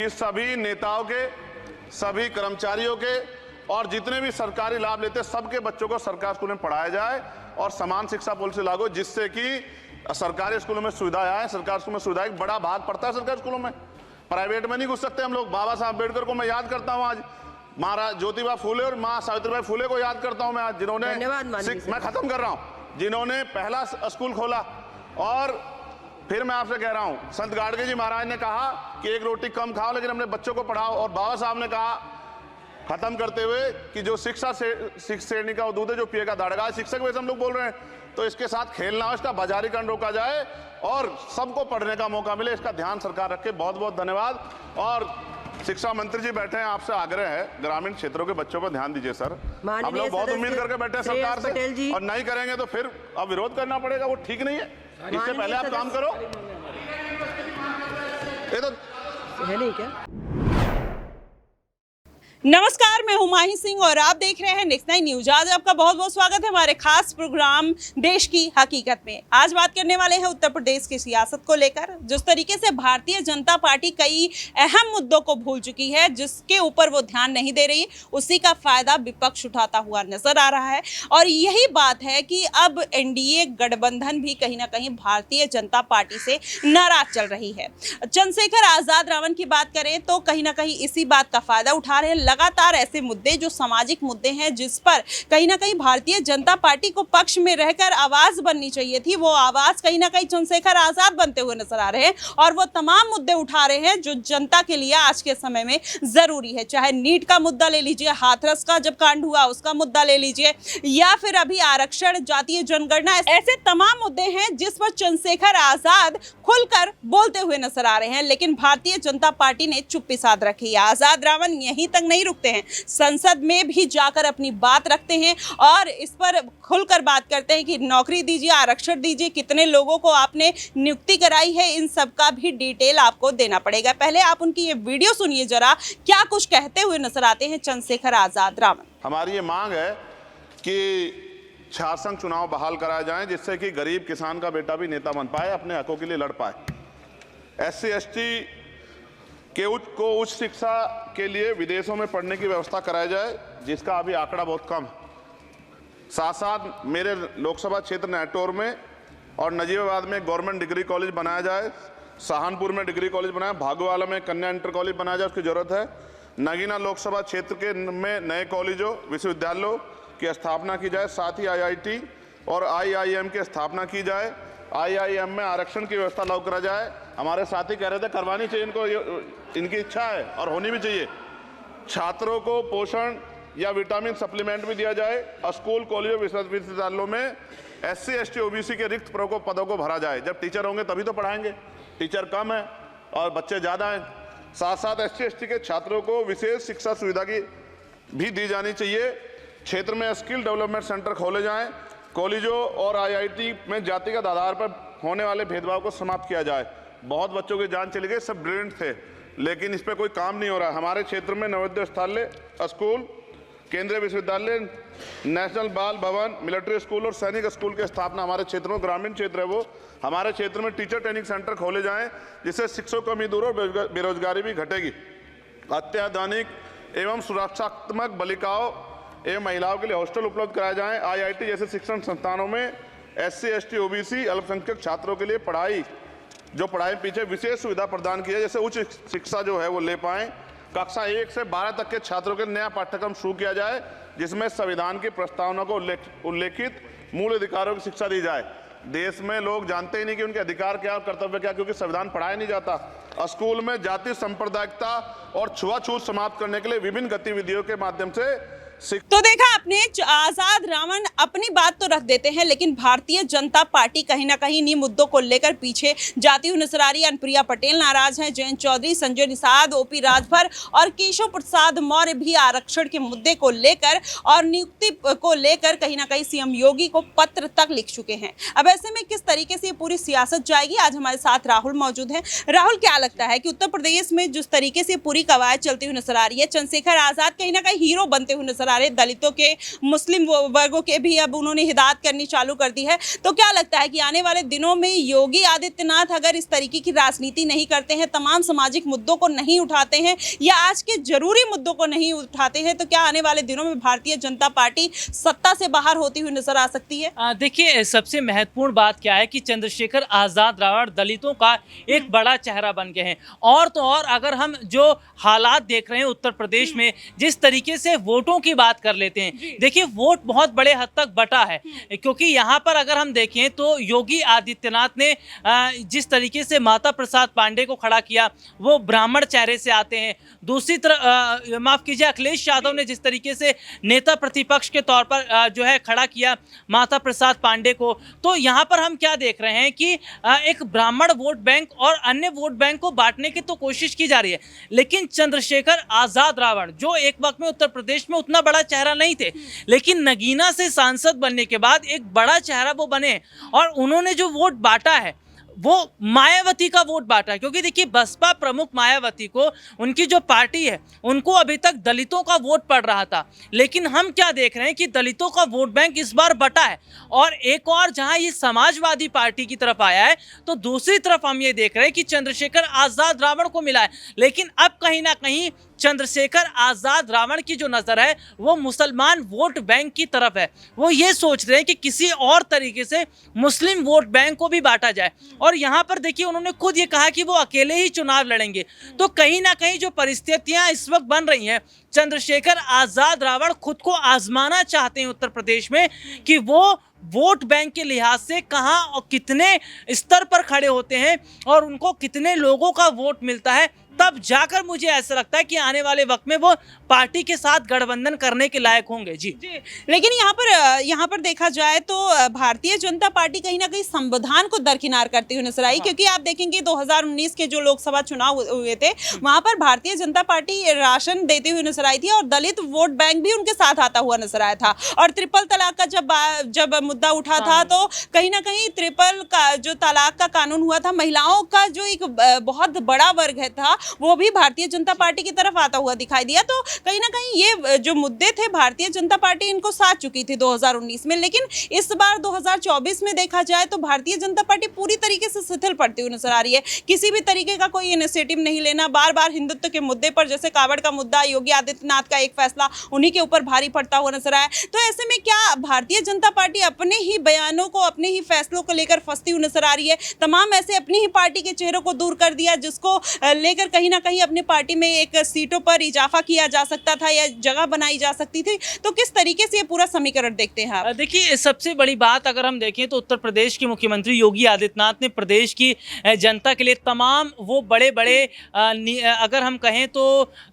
कि सभी नेताओं के, सभी कर्मचारियों के और जितने भी सरकारी लाभ लेते हैं सबके बच्चों को सरकारी स्कूल में पढ़ाया जाए और समान शिक्षा पॉलिसी लागू, जिससे कि सरकारी स्कूलों में सुविधाएं आए। सरकारी स्कूल में सुविधाएं एक बड़ा भाग पड़ता है सरकारी स्कूलों में, प्राइवेट में नहीं घुस सकते हम लोग। बाबा साहब अम्बेडकर को मैं याद करता हूँ आज, महाराज ज्योतिबा फूले और माँ सावित्रीबाई फूले को याद करता हूँ मैं आज, जिन्होंने, मैं खत्म कर रहा हूँ, जिन्होंने पहला स्कूल खोला। और फिर मैं आपसे कह रहा हूँ, संत गाडगे जी महाराज ने कहा कि एक रोटी कम खाओ लेकिन अपने बच्चों को पढ़ाओ। और बाबा साहब ने कहा खत्म करते हुए कि जो शिक्षा श्रेणी का दूध है जो पिएगा दाड़ेगा। शिक्षक वैसे हम लोग बोल रहे हैं, तो इसके साथ खेलना हो, इसका बाजारीकरण रोका जाए और सबको पढ़ने का मौका मिले, इसका ध्यान सरकार रखे। बहुत बहुत धन्यवाद। और शिक्षा मंत्री जी बैठे हैं, आपसे आग्रह है ग्रामीण क्षेत्रों के बच्चों पर ध्यान दीजिए सर। हम लोग बहुत उम्मीद करके बैठे हैं सरकार से, और नहीं करेंगे तो फिर अब विरोध करना पड़ेगा, वो ठीक नहीं है। इससे पहले आप काम करो। ये तो है नहीं क्या? नमस्कार, मैं हुमायूं सिंह और आप देख रहे हैं नेक्स्ट 9 न्यूज। आज आपका बहुत बहुत स्वागत है हमारे खास प्रोग्राम देश की हकीकत में। आज बात करने वाले हैं उत्तर प्रदेश की सियासत को लेकर। जिस तरीके से भारतीय जनता पार्टी कई अहम मुद्दों को भूल चुकी है, जिसके ऊपर वो ध्यान नहीं दे रही, उसी का फायदा विपक्ष उठाता हुआ नजर आ रहा है। और यही बात है कि अब एनडीए गठबंधन भी कहीं ना कहीं भारतीय जनता पार्टी से नाराज चल रही है। चंद्रशेखर आजाद रावण की बात करें तो कहीं ना कहीं इसी बात का फायदा उठा रहे हैं। लगातार ऐसे मुद्दे जो सामाजिक मुद्दे हैं, जिस पर कहीं ना कहीं भारतीय जनता पार्टी को पक्ष में रहकर आवाज बननी चाहिए थी, वो आवाज कहीं ना कहीं चंद्रशेखर आजाद बनते हुए नजर आ रहे हैं। और वो तमाम मुद्दे उठा रहे हैं जो जनता के लिए आज के समय में जरूरी है। चाहे नीट का मुद्दा ले लीजिए, हाथरस का जब कांड हुआ उसका मुद्दा ले लीजिए, या फिर अभी आरक्षण, जातीय जनगणना, ऐसे तमाम मुद्दे हैं जिस पर चंद्रशेखर आजाद खुलकर बोलते हुए नजर आ रहे हैं। लेकिन भारतीय जनता पार्टी ने चुप्पी साध रखी है। आजाद रावण यहीं तक नहीं रुकते हैं, संसद में भी जाकर अपनी बात रखते हैं और इस पर खुलकर बात करते हैं कि नौकरी दीजिए, आरक्षण दीजिए, कितने लोगों को आपने नियुक्ति कराई है, इन सब का भी डिटेल आपको देना पड़ेगा। पहले आप उनकी ये वीडियो सुनिए जरा, क्या कुछ कहते हुए नजर आते हैं चंद्रशेखर आजाद रावण। हमारी ये मांग है कि छात्रसंघ चुनाव बहाल कराए जाएं, जिससे कि गरीब किसान का बेटा भी नेता बन पाए, अपने हकों के लिए लड़ पाए। SC ST के उच्च शिक्षा के लिए विदेशों में पढ़ने की व्यवस्था कराई जाए, जिसका अभी आंकड़ा बहुत कम। साथ साथ मेरे लोकसभा क्षेत्र नेटौर में और नजीबाबाद में गवर्नमेंट डिग्री कॉलेज बनाया जाए, सहारनपुर में डिग्री कॉलेज बनाया, भागोवाला में कन्या इंटर कॉलेज बनाया जाए, उसकी जरूरत है। नगीना लोकसभा क्षेत्र के में नए कॉलेजों, विश्वविद्यालयों की स्थापना की जाए। साथ ही IIT और IIM की स्थापना की जाए। IIM में आरक्षण की व्यवस्था लागू करा जाए। हमारे साथी कह रहे थे करवानी चाहिए इनको, इनकी इच्छा है और होनी भी चाहिए। छात्रों को पोषण या विटामिन सप्लीमेंट भी दिया जाए। स्कूल, कॉलेजों, विश्वविद्यालयों में SC ST OBC के रिक्त पदों को भरा जाए। जब टीचर होंगे तभी तो पढ़ाएंगे, टीचर कम है और बच्चे ज़्यादा हैं। साथ साथ SC ST के छात्रों को विशेष शिक्षा सुविधा की भी दी जानी चाहिए। क्षेत्र में स्किल डेवलपमेंट सेंटर खोले जाएँ। कॉलेजों और IIT में जातिगत आधार पर होने वाले भेदभाव को समाप्त किया जाए। बहुत बच्चों की जान चली गई, सब ब्रिलियंट थे, लेकिन इस पर कोई काम नहीं हो रहा है। हमारे क्षेत्र में नवोदय विद्यालय, स्कूल, केंद्रीय विश्वविद्यालय, नेशनल बाल भवन, मिलिट्री स्कूल और सैनिक स्कूल की स्थापना हमारे क्षेत्र में, ग्रामीण क्षेत्र है वो, हमारे क्षेत्र में टीचर ट्रेनिंग सेंटर खोले जाएं, जिससे शिक्षकों की कमी दूर और बेरोजगारी भी घटेगी। अत्याधुनिक एवं सुरक्षात्मक बालिकाओं एवं महिलाओं के लिए हॉस्टल उपलब्ध कराए जाएं। IIT जैसे शिक्षण संस्थानों में SC ST OBC अल्पसंख्यक छात्रों के लिए पढ़ाई पीछे विशेष सुविधा प्रदान की है, जैसे उच्च शिक्षा जो है वो ले पाएं। कक्षा 1 से 12 तक के छात्रों के नया पाठ्यक्रम शुरू किया जाए, जिसमें संविधान की प्रस्तावना को उल्लेखित मूल अधिकारों की शिक्षा दी जाए। देश में लोग जानते ही नहीं कि उनके अधिकार क्या और कर्तव्य क्या, क्योंकि संविधान पढ़ाया नहीं जाता। स्कूल में जाति सांप्रदायिकता और छुआछूत समाप्त करने के लिए विभिन्न गतिविधियों के माध्यम से तो देखा आपने, आजाद रावण अपनी बात तो रख देते हैं, लेकिन भारतीय जनता पार्टी कहीं ना कहीं इन्हीं मुद्दों को लेकर पीछे जाती हुई नजर आ रही है। अनुप्रिया पटेल नाराज हैं, जयंत चौधरी, संजय निषाद, OP राजभर और केशव प्रसाद मौर्य भी आरक्षण के मुद्दे को लेकर और नियुक्ति को लेकर कहीं ना कहीं CM योगी को पत्र तक लिख चुके हैं। अब ऐसे में किस तरीके से ये पूरी सियासत जाएगी, आज हमारे साथ राहुल मौजूद हैं। राहुल, क्या लगता है कि उत्तर प्रदेश में जिस तरीके से पूरी कवायद चलती हुई नजर आ रही है, चंद्रशेखर आजाद कहीं ना कहीं हीरो बनते हुए नजर नजर आ रहे हैं। दलितों के, मुस्लिम वर्गों के भी अब उन्होंने हिदायत करनी चालू कर दी है। तो क्या लगता है कि आने वाले दिनों में योगी आदित्यनाथ अगर इस तरीके की राजनीति नहीं करते हैं, तमाम सामाजिक मुद्दों को नहीं उठाते हैं या आज के जरूरी मुद्दों को नहीं उठाते हैं, तो क्या आने वाले दिनों में भारतीय जनता पार्टी सत्ता से बाहर होती हुई नजर आ सकती है? देखिए, सबसे महत्वपूर्ण बात क्या है कि चंद्रशेखर आज़ाद रावण दलितों का एक बड़ा चेहरा बन गए हैं। और तो और अगर हम जो हालात देख रहे हैं उत्तर प्रदेश में, जिस तरीके से वोटों की बात कर लेते हैं, देखिए वोट बहुत बड़े हद तक बटा है। क्योंकि यहाँ पर अगर हम देखें तो योगी आदित्यनाथ ने जिस तरीके से माता प्रसाद पांडे को खड़ा किया, वो ब्राह्मण चेहरे से आते हैं। दूसरी तरफ माफ कीजिए, अखिलेश यादव ने जिस तरीके से नेता प्रतिपक्ष के तौर पर जो है खड़ा किया माता प्रसाद पांडे को, तो यहाँ पर हम क्या देख रहे हैं कि एक ब्राह्मण वोट बैंक और अन्य वोट बैंक को बांटने की तो कोशिश की जा रही है, लेकिन चंद्रशेखर आज़ाद रावण जो एक वक्त में उत्तर प्रदेश में उतना बड़ा चेहरा नहीं थे, लेकिन नगीना से सांसद बनने के बाद एक बड़ा चेहरा वो बने और उन्होंने जो वोट बांटा है वो मायावती का वोट बांटा। क्योंकि देखिए, बसपा प्रमुख मायावती को, उनकी जो पार्टी है, उनको अभी तक दलितों का वोट पड़ रहा था, लेकिन हम क्या देख रहे हैं कि दलितों का वोट बैंक इस बार बटा है। और एक और जहां ये समाजवादी पार्टी की तरफ आया है, तो दूसरी तरफ हम ये देख रहे हैं कि चंद्रशेखर आज़ाद रावण को मिला है। लेकिन अब कहीं ना कहीं चंद्रशेखर आज़ाद रावण की जो नज़र है वो मुसलमान वोट बैंक की तरफ है। वो ये सोच रहे हैं कि किसी और तरीके से मुस्लिम वोट बैंक को भी बांटा जाए। और यहाँ पर देखिए, उन्होंने खुद ये कहा कि वो अकेले ही चुनाव लड़ेंगे। तो कहीं ना कहीं जो परिस्थितियाँ इस वक्त बन रही हैं, चंद्रशेखर आज़ाद रावण खुद को आजमाना चाहते हैं उत्तर प्रदेश में कि वो वोट बैंक के लिहाज से कहां और कितने स्तर पर खड़े होते हैं और उनको कितने लोगों का वोट मिलता है। तब जाकर मुझे ऐसा लगता है कि आने वाले वक्त में वो पार्टी के साथ गठबंधन करने के लायक होंगे। जी लेकिन यहाँ पर देखा जाए तो भारतीय जनता पार्टी कहीं ना कहीं संविधान को दरकिनार करती हुई नजर आई। क्योंकि आप देखेंगे 2019 के जो लोकसभा चुनाव हुए थे, वहां पर भारतीय जनता पार्टी राशन देती हुई नजर आई थी और दलित वोट बैंक भी उनके साथ आता हुआ नजर आया था। और ट्रिपल तलाक का जब मुद्दा उठा था, तो कहीं ना कहीं ट्रिपल का जो तलाक का कानून हुआ था, महिलाओं का जो एक बहुत बड़ा वर्ग था, वो भी भारतीय जनता पार्टी की तरफ आता हुआ दिखाई दिया। तो कहीं ना कहीं ये जो मुद्दे थे, भारतीय जनता पार्टी इनको साथ चुकी थी 2019 में। लेकिन इस बार 2024 में देखा जाए तो भारतीय जनता पार्टी पूरी तरीके से शिथिल पड़ती हुई नजर आ रही है। किसी भी तरीके का कोई इनिशिएटिव नहीं लेना, बार बार हिंदुत्व के मुद्दे पर, जैसे कावड़ का मुद्दा, योगी आदित्यनाथ का एक फैसला उन्हीं के ऊपर भारी पड़ता हुआ नजर आया। तो ऐसे में क्या भारतीय जनता पार्टी अपने ही बयानों को, अपने ही फैसलों को लेकर फंसती हुई नजर आ रही है? तमाम ऐसे अपनी ही पार्टी के चेहरों को दूर कर दिया, जिसको लेकर कहीं ना कहीं अपनी पार्टी में एक सीटों पर इजाफा किया जा सकता था या जगह बनाई जा सकती थी। तो किस तरीके से ये पूरा समीकरण देखते हैं आप? देखिए, सबसे बड़ी बात अगर हम देखें तो उत्तर प्रदेश के मुख्यमंत्री योगी आदित्यनाथ ने प्रदेश की जनता के लिए तमाम वो बड़े बड़े अगर हम कहें तो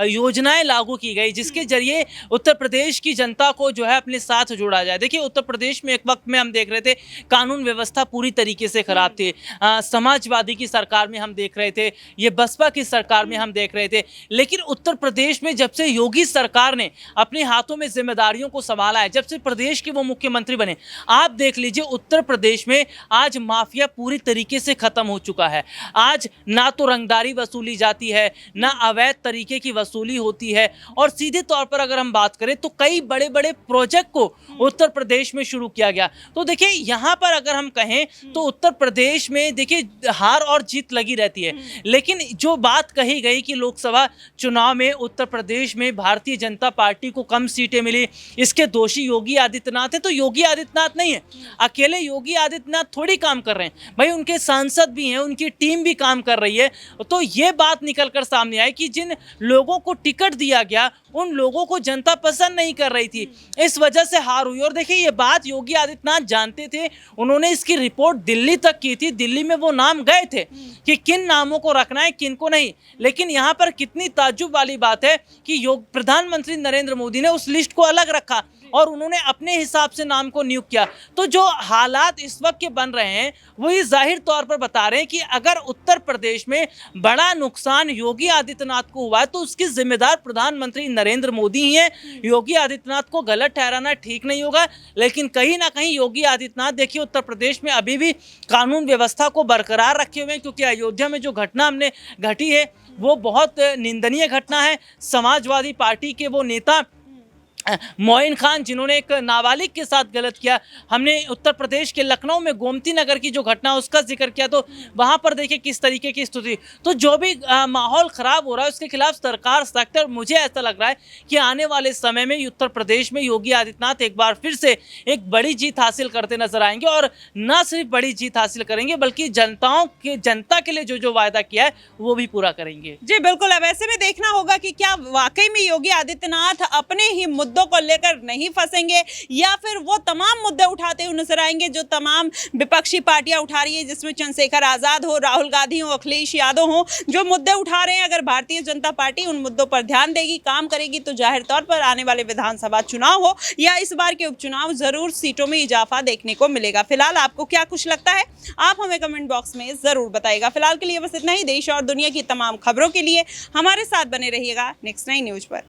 योजनाएं लागू की गई, जिसके जरिए उत्तर प्रदेश की जनता को जो है अपने साथ जोड़ा जाए। देखिए, उत्तर प्रदेश में एक वक्त में हम देख रहे थे कानून व्यवस्था पूरी तरीके से खराब थी। समाजवादी की सरकार में हम देख रहे थे, ये बसपा की सरकार में हम देख रहे थे। लेकिन उत्तर प्रदेश में जब से योगी सरकार ने अपने हाथों में जिम्मेदारियों को संभाला है, जब से प्रदेश के वो मुख्यमंत्री बने, आप देख लीजिए उत्तर प्रदेश में आज माफिया पूरी तरीके से खत्म हो चुका है। आज ना तो रंगदारी वसूली जाती है, ना अवैध तरीके की वसूली होती है। और सीधे तौर पर अगर हम बात करें तो कई बड़े बड़े प्रोजेक्ट को उत्तर प्रदेश में शुरू किया गया। तो देखिए, यहाँ पर अगर हम कहें तो उत्तर प्रदेश में देखिए हार और जीत लगी रहती है। लेकिन जो बात कही गई कि लोकसभा चुनाव में उत्तर प्रदेश में भारतीय जनता पार्टी को कम सीटें मिली, इसके दोषी योगी आदित्यनाथ है, तो योगी आदित्यनाथ नहीं है। अकेले योगी आदित्यनाथ थोड़ी काम कर रहे हैं भाई, उनके सांसद भी हैं, उनकी टीम भी काम कर रही है। तो ये बात निकल कर सामने आई कि जिन लोगों को टिकट दिया गया उन लोगों को जनता पसंद नहीं कर रही थी, इस वजह से हार हुई। और देखिए, ये बात योगी आदित्यनाथ जानते थे, उन्होंने इसकी रिपोर्ट दिल्ली तक की थी। दिल्ली में वो नाम गए थे कि किन नामों को रखना है, किन को नहीं। लेकिन यहाँ पर कितनी ताज्जुब वाली बात है कि प्रधानमंत्री नरेंद्र मोदी ने उस लिस्ट को अलग रखा और उन्होंने अपने हिसाब से नाम को नियुक्त किया। तो जो हालात इस वक्त के बन रहे हैं वो ये जाहिर तौर पर बता रहे हैं कि अगर उत्तर प्रदेश में बड़ा नुकसान योगी आदित्यनाथ को हुआ है तो उसकी जिम्मेदार प्रधानमंत्री नरेंद्र मोदी ही हैं। योगी आदित्यनाथ को गलत ठहराना ठीक नहीं होगा, लेकिन कहीं ना कहीं योगी आदित्यनाथ देखिए उत्तर प्रदेश में अभी भी कानून व्यवस्था को बरकरार रखे हुए हैं। क्योंकि अयोध्या में जो घटना हमने घटी है वो बहुत निंदनीय घटना है। समाजवादी पार्टी के वो नेता मोइन खान जिन्होंने एक नाबालिग के साथ गलत किया। हमने उत्तर प्रदेश के लखनऊ में गोमती नगर की जो घटना उसका जिक्र किया, तो वहाँ पर देखिए किस तरीके की स्थिति। तो जो भी माहौल ख़राब हो रहा है उसके खिलाफ सरकार सख्त है और मुझे ऐसा लग रहा है कि आने वाले समय में उत्तर प्रदेश में योगी आदित्यनाथ एक बार फिर से एक बड़ी जीत हासिल करते नजर आएंगे और न सिर्फ बड़ी जीत हासिल करेंगे बल्कि जनता के लिए जो जो वायदा किया है वो भी पूरा करेंगे। जी बिल्कुल। अब ऐसे में देखना होगा कि क्या वाकई में योगी आदित्यनाथ अपने ही मुद्दों को लेकर नहीं फंसेंगे या फिर वो तमाम मुद्दे उठाते हुए नजर आएंगे जो तमाम विपक्षी पार्टियां उठा रही है, जिसमें चंद्रशेखर आजाद हो, राहुल गांधी हो, अखिलेश यादव हो, जो मुद्दे उठा रहे हैं। अगर भारतीय जनता पार्टी उन मुद्दों पर ध्यान देगी, काम करेगी, तो जाहिर तौर पर आने वाले विधानसभा चुनाव हो या इस बार के उपचुनाव जरूर सीटों में इजाफा देखने को मिलेगा। फिलहाल आपको क्या कुछ लगता है, आप हमें कमेंट बॉक्स में जरूर बताइएगा। फिलहाल के लिए बस इतना ही। देश और दुनिया की तमाम खबरों के लिए हमारे साथ बने रहिएगा नेक्स्ट 9 न्यूज पर।